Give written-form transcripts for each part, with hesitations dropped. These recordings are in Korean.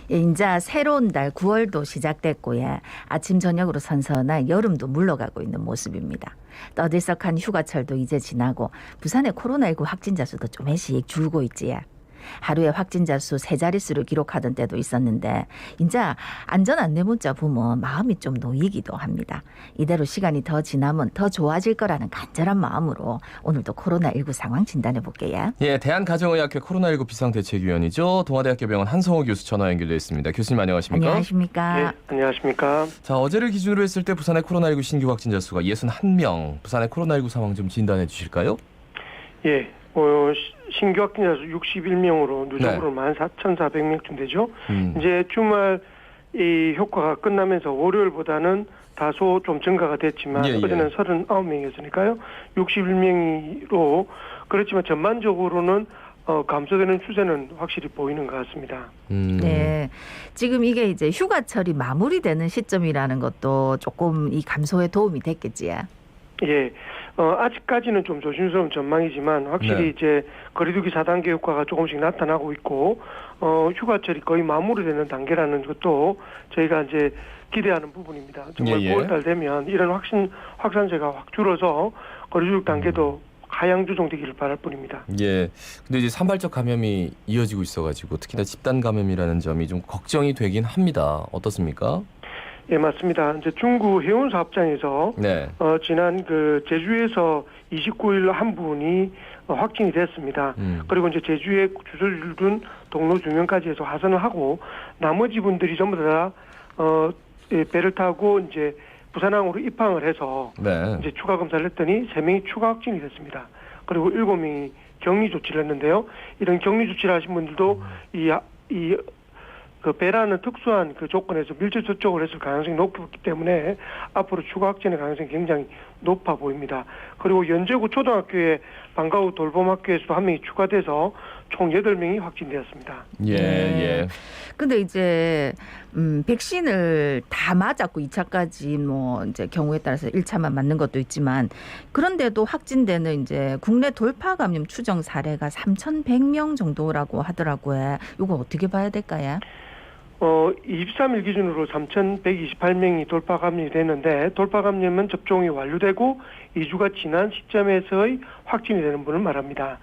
이제 새로운 달 9월도 시작됐고요. 아침 저녁으로 선선한 여름도 물러가고 있는 모습입니다. 떠들썩한 휴가철도 이제 지나고 부산의 코로나19 확진자 수도 조금씩 줄고 있지요. 하루에 확진자 수 3자릿수를 기록하던 때도 있었는데 이제 안전 안내 문자 보면 마음이 좀 놓이기도 합니다. 이대로 시간이 더 지나면 더 좋아질 거라는 간절한 마음으로 오늘도 코로나19 상황 진단해 볼게요. 예, 대한가정의학회 코로나19 비상대책위원이죠. 동아대학교병원 한성호 교수 전화 연결돼 있습니다. 교수님 안녕하십니까? 안녕하십니까? 네, 안녕하십니까. 자, 어제를 기준으로 했을 때 부산의 코로나19 신규 확진자 수가 61명. 부산의 코로나19 상황 좀 진단해 주실까요? 예, 신규 확진자 수 61명으로 누적으로 14,400명쯤 되죠. 이제 주말 이 효과가 끝나면서 월요일보다는 다소 좀 증가가 됐지만 어제는 39명이었으니까요. 61명으로 그렇지만 전반적으로는 감소되는 추세는 확실히 보이는 것 같습니다. 네, 지금 이게 이제 휴가철이 마무리되는 시점이라는 것도 조금 이 감소에 도움이 됐겠지요. 예, 아직까지는 좀 조심스러운 전망이지만 확실히 이제 거리두기 4단계 효과가 조금씩 나타나고 있고, 휴가철이 거의 마무리되는 단계라는 것도 저희가 이제 기대하는 부분입니다. 정말 9월달 되면 이런 확산세가 확 줄어서 거리두기 단계도 하향 조정되기를 바랄 뿐입니다. 예. 근데 이제 산발적 감염이 이어지고 있어가지고 특히나 집단 감염이라는 점이 좀 걱정이 되긴 합니다. 어떻습니까? 예, 맞습니다. 이제 중구 해운사업장에서 지난 제주에서 29일 한 분이 확진이 됐습니다. 그리고 이제 제주에 주소를 둔 동료 2명까지 해서 하선을 하고 나머지 분들이 전부 다 배를 타고 이제 부산항으로 입항을 해서 이제 추가 검사를 했더니 3명이 추가 확진이 됐습니다. 그리고 7명이 격리 조치를 했는데요. 이런 격리 조치를 하신 분들도 그 배라는 특수한 그 조건에서 밀접 접촉을 했을 가능성이 높기 때문에 앞으로 추가 확진의 가능성이 굉장히 높아 보입니다. 그리고 연제구 초등학교의 방과후 돌봄학교에서도 1명이 추가돼서 총 8명이 확진되었습니다. 예. 근데 이제 백신을 다 맞았고 2차까지 뭐 이제 경우에 따라서 1차만 맞는 것도 있지만 그런데도 확진되는 이제 국내 돌파 감염 추정 사례가 3,100명 정도라고 하더라고요. 이거 어떻게 봐야 될까요? 23일 기준으로 3,128명이 돌파 감염이 됐는데 돌파 감염은 접종이 완료되고 2주가 지난 시점에서의 확진이 되는 분을 말합니다.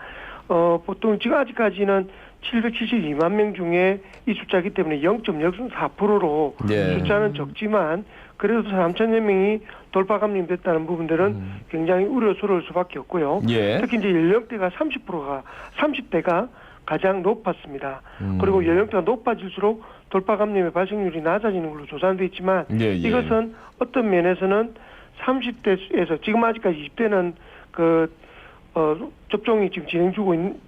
보통 지금 아직까지는 772만 명 중에 이 숫자이기 때문에 0.04%로 숫자는 적지만 그래도 3천여 명이 돌파 감염됐다는 부분들은 굉장히 우려스러울 수밖에 없고요. 특히 이제 연령대가 30대가 가장 높았습니다. 그리고 연령대가 높아질수록 돌파 감염의 발생률이 낮아지는 걸로 조사돼 있지만 이것은 어떤 면에서는 30대에서 지금 아직까지 20대는 접종이 지금 진행 중이고 있는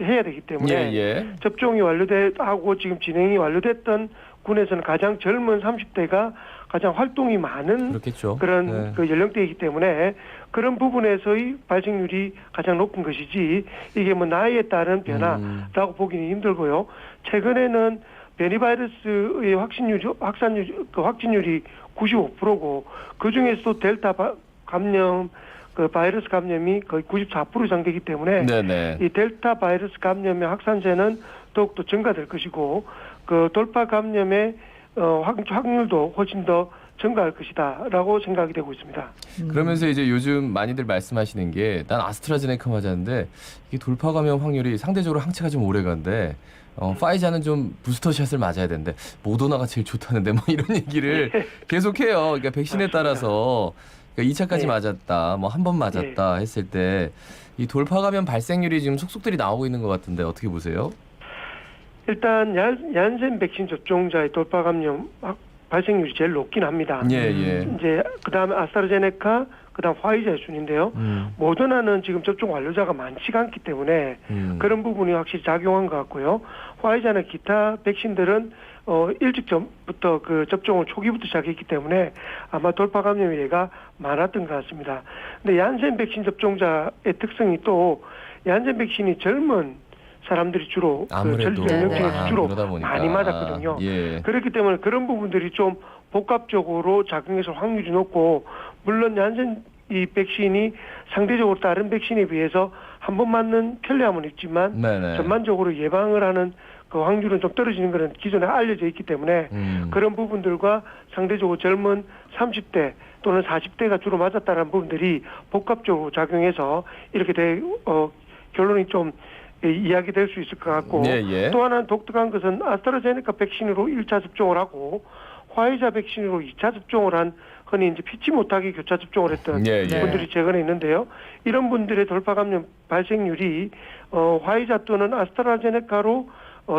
해야 되기 때문에 접종이 완료하고 지금 진행이 완료됐던 군에서는 가장 젊은 30대가 가장 활동이 많은 그런 연령대이기 때문에 그런 부분에서의 발생률이 가장 높은 것이지 이게 뭐 나이에 따른 변화라고 보기는 힘들고요. 최근에는 변이 바이러스의 확진율이 95%고 그 중에서도 델타 감염 바이러스 감염이 거의 94% 이상 되기 때문에 이 델타 바이러스 감염의 확산세는 더욱더 증가될 것이고 그 돌파 감염의 확률도 훨씬 더 증가할 것이다라고 생각이 되고 있습니다. 그러면서 이제 요즘 많이들 말씀하시는 게 난 아스트라제네카 맞았는데 이게 돌파 감염 확률이 상대적으로 항체가 좀 오래간데 파이자는 좀 부스터샷을 맞아야 되는데 모더나가 제일 좋다는데 뭐 이런 얘기를 계속해요. 그러니까 백신에 따라서 그러니까 2차까지 맞았다, 뭐 한 번 맞았다 했을 때 이 돌파 감염 발생률이 지금 속속들이 나오고 있는 것 같은데 어떻게 보세요? 일단 얀센 백신 접종자의 돌파 감염 발생률이 제일 높긴 합니다. 이제 그다음에 아스트라제네카, 그다음 화이자의 순인데요. 모더나는 지금 접종 완료자가 많지가 않기 때문에 그런 부분이 확실히 작용한 것 같고요. 화이자나 기타 백신들은 일찍 전부터 그 접종을 초기부터 시작했기 때문에 아마 돌파 감염 예가 많았던 것 같습니다. 근데 얀센 백신 접종자의 특성이 또 얀센 백신이 젊은 사람들이 주로 연령층에서 주로 많이 맞았거든요. 그렇기 때문에 그런 부분들이 좀 복합적으로 작용해서 확률이 높고 물론 얀센 이 백신이 상대적으로 다른 백신에 비해서 한 번 맞는 편리함은 있지만 전반적으로 예방을 하는 그 확률은 좀 떨어지는 것은 기존에 알려져 있기 때문에 그런 부분들과 상대적으로 젊은 30대 또는 40대가 주로 맞았다는 부분들이 복합적으로 작용해서 이렇게 결론이 좀 이야기될 수 있을 것 같고 또 하나는 독특한 것은 아스트라제네카 백신으로 1차 접종을 하고 화이자 백신으로 2차 접종을 한 흔히 이제 피치 못하게 교차 접종을 했던 분들이 최근에 있는데요. 이런 분들의 돌파 감염 발생률이 화이자 또는 아스트라제네카로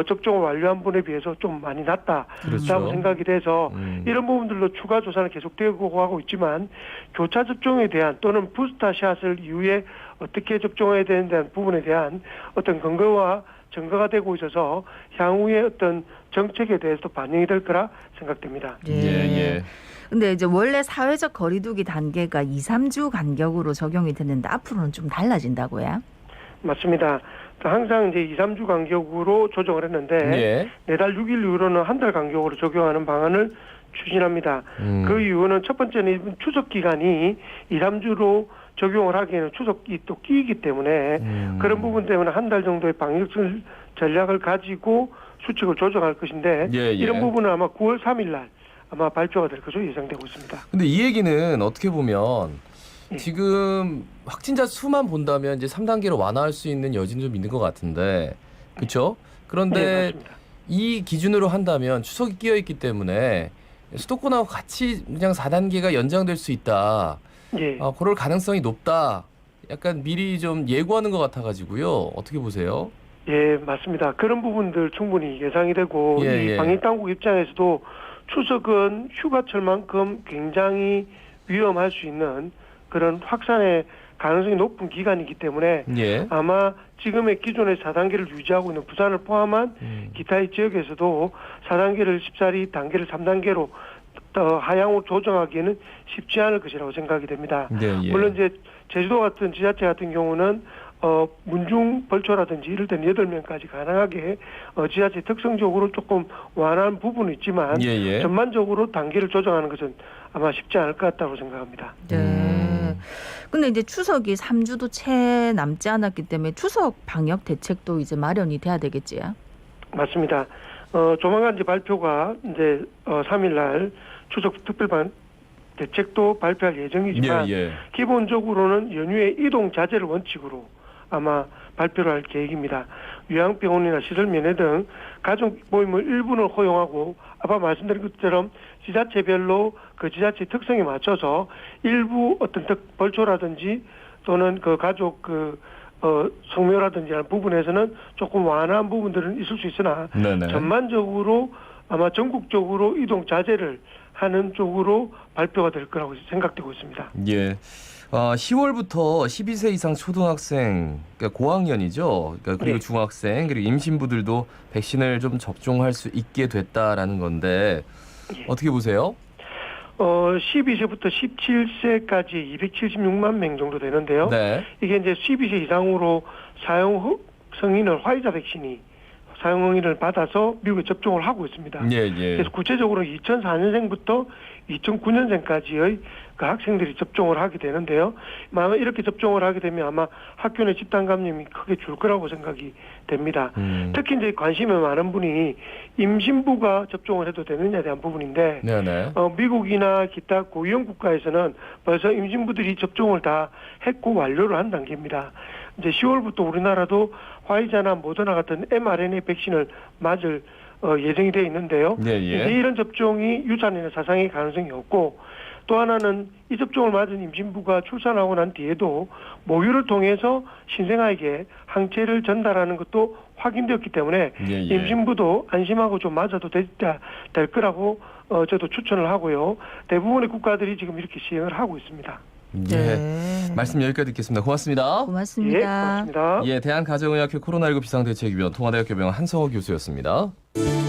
접종을 완료한 분에 비해서 좀 많이 낮다라고 생각이 돼서 이런 부분들로 추가 조사는 계속되고 하고 있지만 교차 접종에 대한 또는 부스터샷을 이후에 어떻게 접종해야 되는 부분에 대한 어떤 근거와 증거가 되고 있어서 향후에 어떤 정책에 대해서도 반영이 될 거라 생각됩니다. 근데 이제 원래 사회적 거리두기 단계가 2, 3주 간격으로 적용이 됐는데 앞으로는 좀 달라진다고요? 맞습니다. 항상 이제 2, 3주 간격으로 조정을 했는데 내달 6일 이후로는 한 달 간격으로 적용하는 방안을 추진합니다. 그 이유는 첫 번째는 추석 기간이 2, 3주로 적용을 하기에는 추석이 또 끼이기 때문에 그런 부분 때문에 한 달 정도의 방역 전략을 가지고 수칙을 조정할 것인데 이런 부분은 아마 9월 3일 날 아마 발표가 될 것으로 예상되고 있습니다. 근데 이 얘기는 어떻게 보면 지금 확진자 수만 본다면 이제 3단계로 완화할 수 있는 여지는 좀 있는 것 같은데 그렇죠? 그런데 이 기준으로 한다면 추석이 끼어 있기 때문에 수도권하고 같이 그냥 4단계가 연장될 수 있다. 그럴 가능성이 높다. 약간 미리 좀 예고하는 것 같아가지고요. 어떻게 보세요? 예, 맞습니다. 그런 부분들 충분히 예상이 되고 이 방역당국 입장에서도 추석은 휴가철만큼 굉장히 위험할 수 있는 그런 확산의 가능성이 높은 기간이기 때문에 아마 지금의 기존의 4단계를 유지하고 있는 부산을 포함한 기타의 지역에서도 4단계를 쉽사리 단계를 3단계로 하향으로 조정하기에는 쉽지 않을 것이라고 생각이 됩니다. 물론 이제 제주도 같은 지자체 같은 경우는 문중 벌초라든지 이럴 때는 8명까지 가능하게 지자체 특성적으로 조금 완화한 부분은 있지만 전반적으로 단계를 조정하는 것은 아마 쉽지 않을 것 같다고 생각합니다. 근데 이제 추석이 3주도 채 남지 않았기 때문에 추석 방역 대책도 이제 마련이 돼야 되겠지요? 맞습니다. 조만간 이제 발표가 이제 3일 날 추석 특별반 대책도 발표할 예정이지만 기본적으로는 연휴에 이동 자제를 원칙으로 아마 발표를 할 계획입니다. 요양병원이나 시설 면회 등 가족 모임을 일부는 허용하고 아까 말씀드린 것처럼 지자체별로 그 지자체 특성에 맞춰서 일부 어떤 벌초라든지 또는 그 가족 성묘라든지 하는 부분에서는 조금 완화한 부분들은 있을 수 있으나 전반적으로 아마 전국적으로 이동 자제를 하는 쪽으로 발표가 될 거라고 생각되고 있습니다. 10월부터 12세 이상 초등학생, 그러니까 고학년이죠. 그리고 중학생, 그리고 임신부들도 백신을 좀 접종할 수 있게 됐다라는 건데 어떻게 보세요? 12세부터 17세까지 276만 명 정도 되는데요. 이게 이제 12세 이상으로 사용 승인을 화이자 백신이 사용 승인을 받아서 미국에 접종을 하고 있습니다. 그래서 구체적으로 2004년생부터 2009년생까지의 그 학생들이 접종을 하게 되는데요. 아마 이렇게 접종을 하게 되면 아마 학교 내 집단 감염이 크게 줄 거라고 생각이 됩니다. 특히 이제 관심이 많은 분이 임신부가 접종을 해도 되느냐에 대한 부분인데 미국이나 기타 고위험 국가에서는 벌써 임신부들이 접종을 다 했고 완료를 한 단계입니다. 이제 10월부터 우리나라도 화이자나 모더나 같은 mRNA 백신을 맞을 예정이 되어 있는데요. 이제 이런 접종이 유산이나 사상의 가능성이 없고 또 하나는 이 접종을 맞은 임신부가 출산하고 난 뒤에도 모유를 통해서 신생아에게 항체를 전달하는 것도 확인되었기 때문에 임신부도 안심하고 좀 맞아도 될 거라고 저도 추천을 하고요. 대부분의 국가들이 지금 이렇게 시행을 하고 있습니다. 말씀 여기까지 듣겠습니다. 고맙습니다. 고맙습니다. 고맙습니다. 대한가정의학회 코로나19 비상대책위원 통화대학교 병원 한성호 교수였습니다.